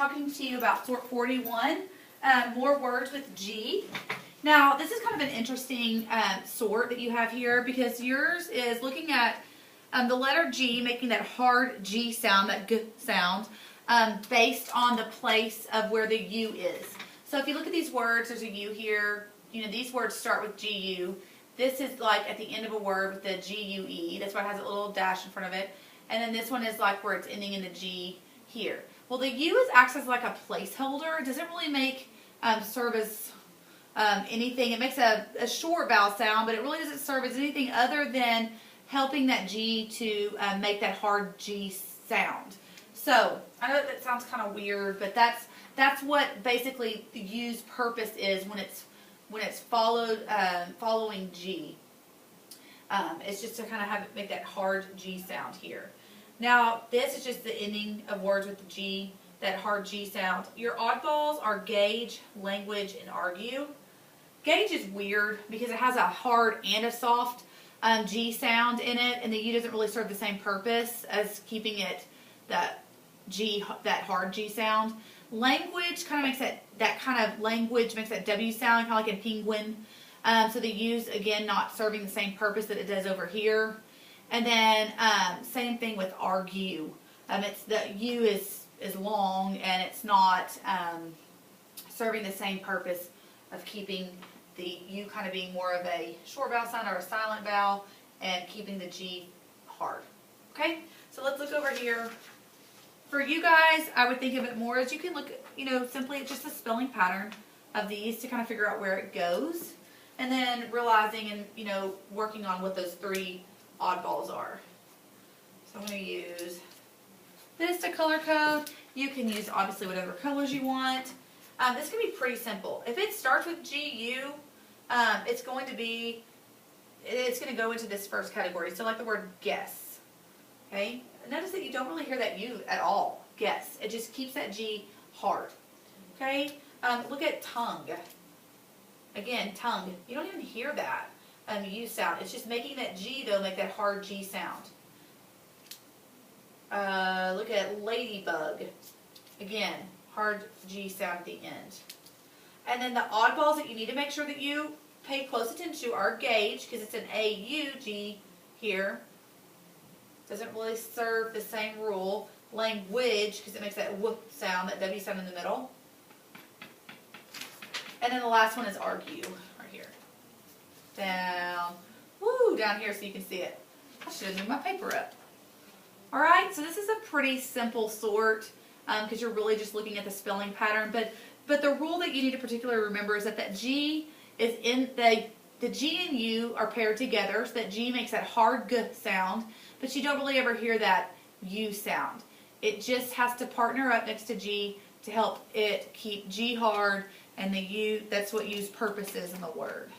talking to you about sort 41, more words with G. Now, this is kind of an interesting sort that you have here because yours is looking at the letter G, making that hard G sound, that G sound, based on the place of where the U is. So if you look at these words, there's a U here. You know, these words start with GU. This is like at the end of a word with the GUE. That's why it has a little dash in front of it. And then this one is like where it's ending in the G here. Well, the U acts as like a placeholder. It doesn't really make serve as anything. It makes a short vowel sound, but it really doesn't serve as anything other than helping that G to make that hard G sound. So I know that sounds kind of weird, but that's what basically the U's purpose is when it's following G. It's just to kind of make that hard G sound here. Now this is just the ending of words with the G, that hard G sound. Your oddballs are gauge, language, and argue. Gauge is weird because it has a hard and a soft G sound in it, and the U doesn't really serve the same purpose as keeping it that hard G sound. Language kind of makes that kind of language makes that W sound, kind of like in penguin. So the U's again not serving the same purpose that it does over here. And then same thing with argue. It's the U is long and it's not serving the same purpose of keeping the U kind of being more of a short vowel sound or a silent vowel and keeping the G hard. Okay, so let's look over here. For you guys, I would think of it more as you can look, simply at just the spelling pattern of these to kind of figure out where it goes. And then realizing and, working on what those three oddballs are. So I'm going to use this to color code. You can use obviously whatever colors you want. This can be pretty simple. If it starts with GU, it's going to go into this first category. So like the word guess. Okay? Notice that you don't really hear that U at all. Guess. It just keeps that G hard. Okay? Look at tongue. Again, tongue. You don't even hear that U sound. It's just making that G, though, make that hard G sound. Look at ladybug. Again, hard G sound at the end. And then the oddballs that you need to make sure that you pay close attention to are gauge, because it's an A-U-G here. Doesn't really serve the same rule. Language, because it makes that W sound, that W sound in the middle. And then the last one is argue, right here. Down here so you can see it. I should have moved my paper up. Alright, so this is a pretty simple sort, because you're really just looking at the spelling pattern. But the rule that you need to particularly remember is that G is in the G and U are paired together, so that G makes that hard G sound, but you don't really ever hear that U sound. It just has to partner up next to G to help it keep G hard, and the U, that's what U's purpose is in the word.